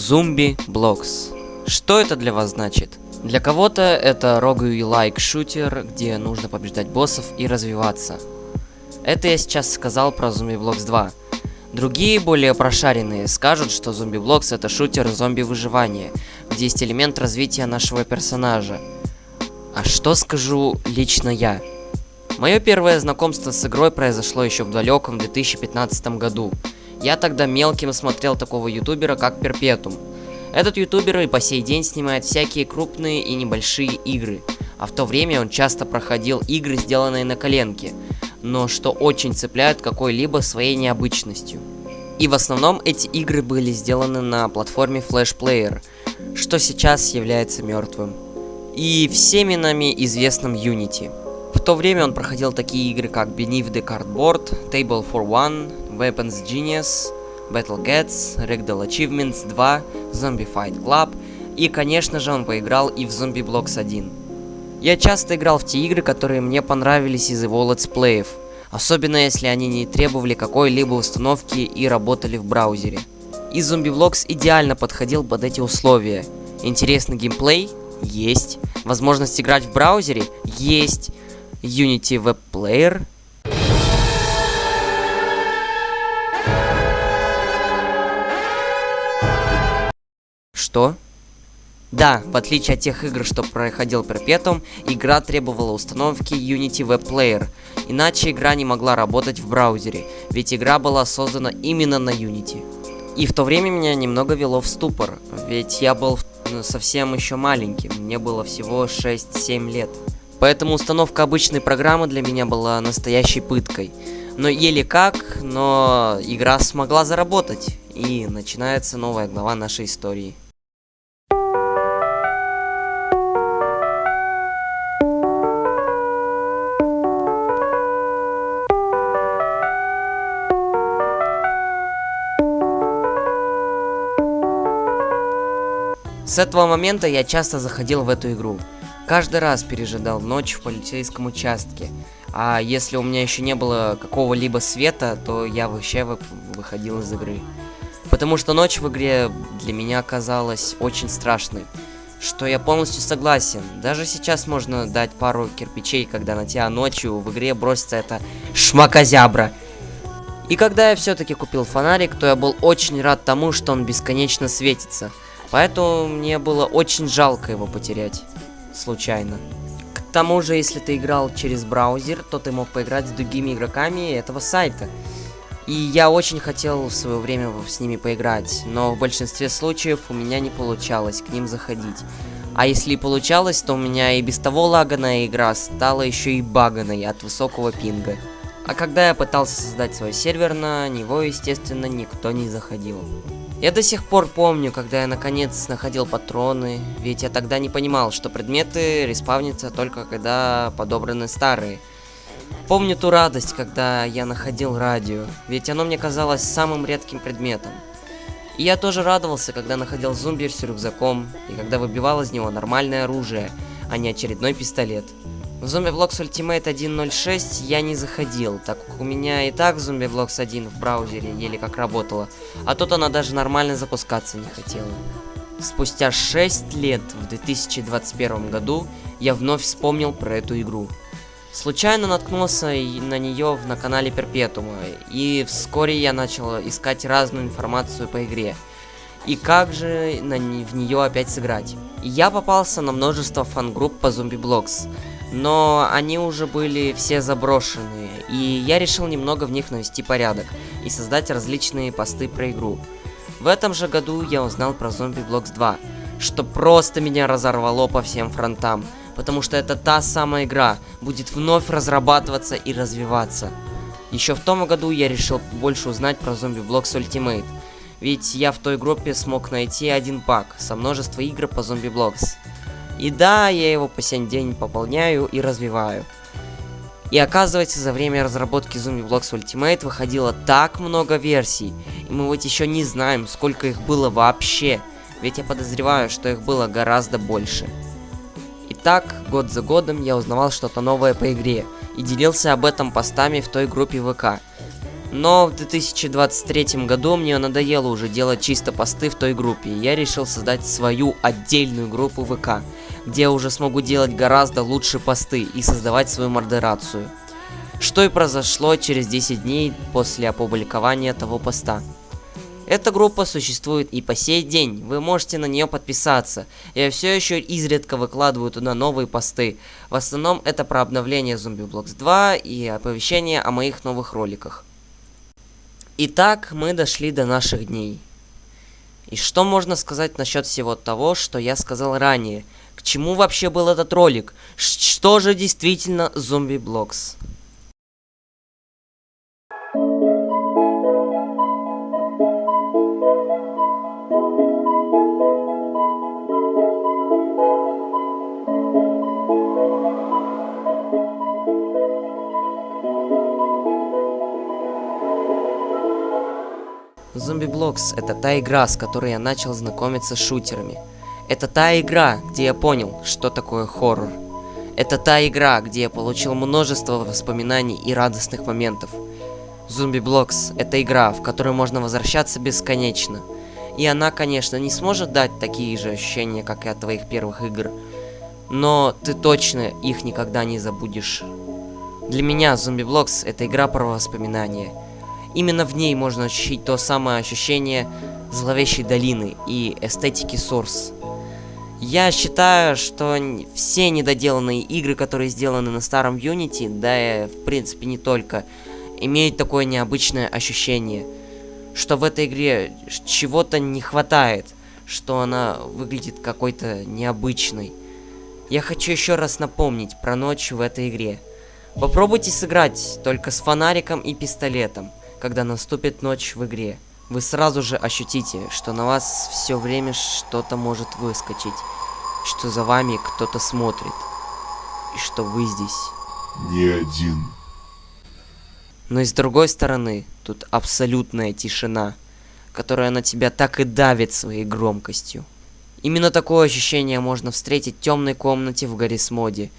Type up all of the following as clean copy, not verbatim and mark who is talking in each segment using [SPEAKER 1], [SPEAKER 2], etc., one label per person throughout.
[SPEAKER 1] Zombie Blox. Что это для вас значит? Для кого-то это roguelike шутер, где нужно побеждать боссов и развиваться. Это я сейчас сказал про Zombie Blox 2. Другие, более прошаренные, скажут, что Zombie Blox это шутер зомби-выживания, где есть элемент развития нашего персонажа. А что скажу лично я? Мое первое знакомство с игрой произошло еще в далеком 2015 году. Я тогда мелким смотрел такого ютубера, как Перпетум. Этот ютубер и по сей день снимает всякие крупные и небольшие игры, а в то время он часто проходил игры, сделанные на коленке, но что очень цепляет какой-либо своей необычностью. И в основном эти игры были сделаны на платформе Flash Player, что сейчас является мертвым. И всеми нами известным Unity. В то время он проходил такие игры, как Beneath the Cardboard, Table for One, Weapons Genius, Battle Cats, Ragdoll Achievements 2, Zombie Fight Club, и, конечно же, он поиграл и в Zombie Blox 1. Я часто играл в те игры, которые мне понравились из его летсплеев, особенно если они не требовали какой-либо установки и работали в браузере. И Zombie Blox идеально подходил под эти условия. Интересный геймплей? Есть. Возможность играть в браузере? Есть. Unity Web Player? Что? Да, в отличие от тех игр, что проходил Перпетум, игра требовала установки Unity Web Player, иначе игра не могла работать в браузере, ведь игра была создана именно на Unity. И в то время меня немного вело в ступор, ведь я был совсем еще маленьким, мне было всего 6-7 лет. Поэтому установка обычной программы для меня была настоящей пыткой. Но еле как, но игра смогла заработать, и начинается новая глава нашей истории. С этого момента я часто заходил в эту игру. Каждый раз пережидал ночь в полицейском участке. А если у меня еще не было какого-либо света, то я вообще выходил из игры. Потому что ночь в игре для меня казалась очень страшной. Что я полностью согласен. Даже сейчас можно дать пару кирпичей, когда на тебя ночью в игре бросится эта шмакозябра. И когда я все-таки купил фонарик, то я был очень рад тому, что он бесконечно светится. Поэтому мне было очень жалко его потерять. Случайно. К тому же, если ты играл через браузер, то ты мог поиграть с другими игроками этого сайта. И я очень хотел в свое время с ними поиграть, но в большинстве случаев у меня не получалось к ним заходить. А если и получалось, то у меня и без того лаганая игра стала еще и баганой от высокого пинга. А когда я пытался создать свой сервер, на него, естественно, никто не заходил. Я до сих пор помню, когда я наконец находил патроны, ведь я тогда не понимал, что предметы респавнятся только когда подобраны старые. Помню ту радость, когда я находил радио, ведь оно мне казалось самым редким предметом. И я тоже радовался, когда находил зомби с рюкзаком, и когда выбивал из него нормальное оружие, а не очередной пистолет. В Zombie Blox Ultimate 1.06 я не заходил, так как у меня и так Zombie Blox 1 в браузере еле как работала, а тут она даже нормально запускаться не хотела. Спустя 6 лет, в 2021 году, я вновь вспомнил про эту игру. Случайно наткнулся на нее на канале Перпетума, и вскоре я начал искать разную информацию по игре. И как же в нее опять сыграть? И я попался на множество фан-групп по Zombie Blox. Но они уже были все заброшенные, и я решил немного в них навести порядок и создать различные посты про игру. В этом же году я узнал про Zombie Blox 2, что просто меня разорвало по всем фронтам, потому что это та самая игра будет вновь разрабатываться и развиваться. Еще в том году я решил больше узнать про Zombie Blox Ultimate, ведь я в той группе смог найти один пак со множества игр по Zombie Blox. И да, я его по сей день пополняю и развиваю. И оказывается, за время разработки Zombie Blox Ultimate выходило так много версий, и мы вот еще не знаем, сколько их было вообще, ведь я подозреваю, что их было гораздо больше. Итак, год за годом я узнавал что-то новое по игре, и делился об этом постами в той группе ВК. Но в 2023 году мне надоело уже делать чисто посты в той группе, и я решил создать свою отдельную группу ВК, где я уже смогу делать гораздо лучше посты и создавать свою модерацию. Что и произошло через 10 дней после опубликования того поста. Эта группа существует и по сей день, вы можете на нее подписаться. Я все еще изредка выкладываю туда новые посты. В основном это про обновление Zombieblox 2 и оповещение о моих новых роликах. Итак, мы дошли до наших дней. И что можно сказать насчет всего того, что я сказал ранее? К чему вообще был этот ролик? Что же действительно Zombieblox? Zombieblox — это та игра, с которой я начал знакомиться с шутерами. Это та игра, где я понял, что такое хоррор. Это та игра, где я получил множество воспоминаний и радостных моментов. Zombieblox — это игра, в которую можно возвращаться бесконечно. И она, конечно, не сможет дать такие же ощущения, как и от твоих первых игр. Но ты точно их никогда не забудешь. Для меня Zombieblox — это игра про воспоминания. Именно в ней можно ощутить то самое ощущение зловещей долины и эстетики Source. Я считаю, что все недоделанные игры, которые сделаны на старом Unity, да и в принципе не только, имеют такое необычное ощущение, что в этой игре чего-то не хватает, что она выглядит какой-то необычной. Я хочу еще раз напомнить про ночь в этой игре. Попробуйте сыграть только с фонариком и пистолетом. Когда наступит ночь в игре, вы сразу же ощутите, что на вас все время что-то может выскочить, что за вами кто-то смотрит, и что вы здесь
[SPEAKER 2] не один.
[SPEAKER 1] Но и с другой стороны, тут абсолютная тишина, которая на тебя так и давит своей громкостью. Именно такое ощущение можно встретить в темной комнате в Гаррис Моде,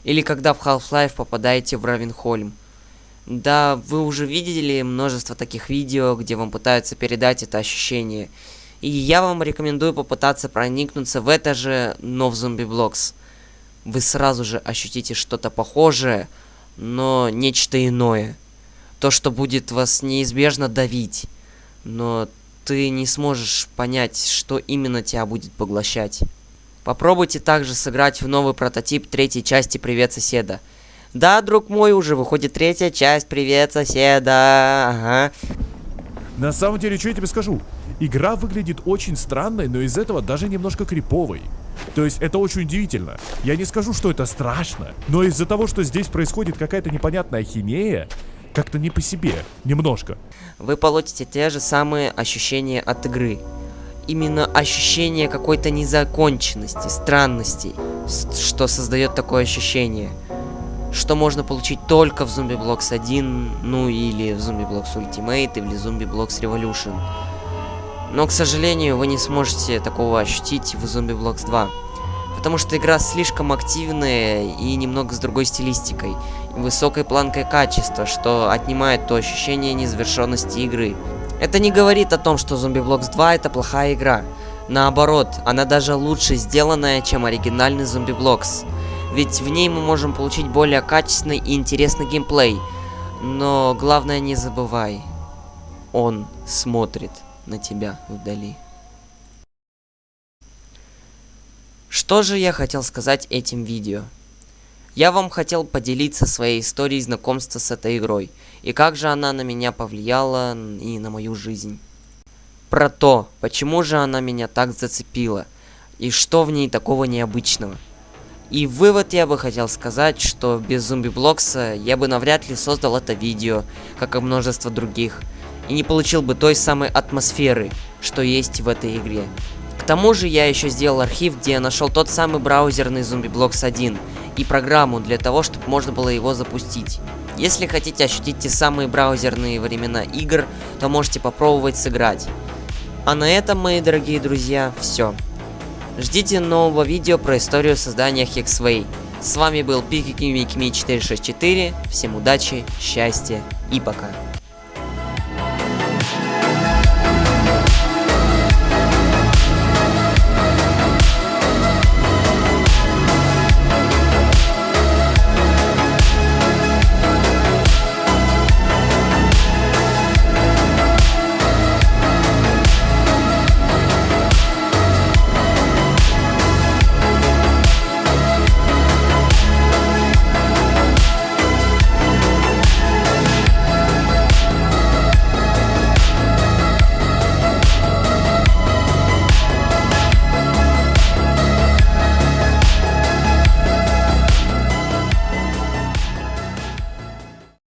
[SPEAKER 1] или когда в Half-Life попадаете в Равенхольм. Да, вы уже видели множество таких видео, где вам пытаются передать это ощущение. И я вам рекомендую попытаться проникнуться в это же, но в Zombieblox. Вы сразу же ощутите что-то похожее, но нечто иное. То, что будет вас неизбежно давить, но ты не сможешь понять, что именно тебя будет поглощать. Попробуйте также сыграть в новый прототип третьей части «Привет, соседа». Да, друг мой, уже выходит третья часть «Привет, соседа». Ага.
[SPEAKER 3] На самом деле, что я тебе скажу? Игра выглядит очень странной, но из этого даже немножко криповой. То есть это очень удивительно. Я не скажу, что это страшно, но из-за того, что здесь происходит какая-то непонятная ахинея, как-то не по себе, немножко.
[SPEAKER 1] Вы получите те же самые ощущения от игры. Именно ощущение какой-то незаконченности, странностей, что создает такое ощущение. Что можно получить только в Zombieblox 1, ну или в Zombieblox Ultimate, или в Zombieblox Revolution. Но, к сожалению, вы не сможете такого ощутить в Zombieblox 2. Потому что игра слишком активная и немного с другой стилистикой, и высокой планкой качества, что отнимает то ощущение незавершенности игры. Это не говорит о том, что Zombieblox 2 это плохая игра. Наоборот, она даже лучше сделанная, чем оригинальный Zombieblox. Ведь в ней мы можем получить более качественный и интересный геймплей. Но главное не забывай, он смотрит на тебя вдали. Что же я хотел сказать этим видео? Я вам хотел поделиться своей историей знакомства с этой игрой, и как же она на меня повлияла и на мою жизнь. Про то, почему же она меня так зацепила, и что в ней такого необычного. И вывод я бы хотел сказать, что без Zombieblox я бы навряд ли создал это видео, как и множество других, и не получил бы той самой атмосферы, что есть в этой игре. К тому же я еще сделал архив, где я нашел тот самый браузерный Zombieblox 1 и программу для того, чтобы можно было его запустить. Если хотите ощутить те самые браузерные времена игр, то можете попробовать сыграть. А на этом, мои дорогие друзья, все. Ждите нового видео про историю создания Hexway. С вами был PikiKimi464. Всем удачи, счастья и пока.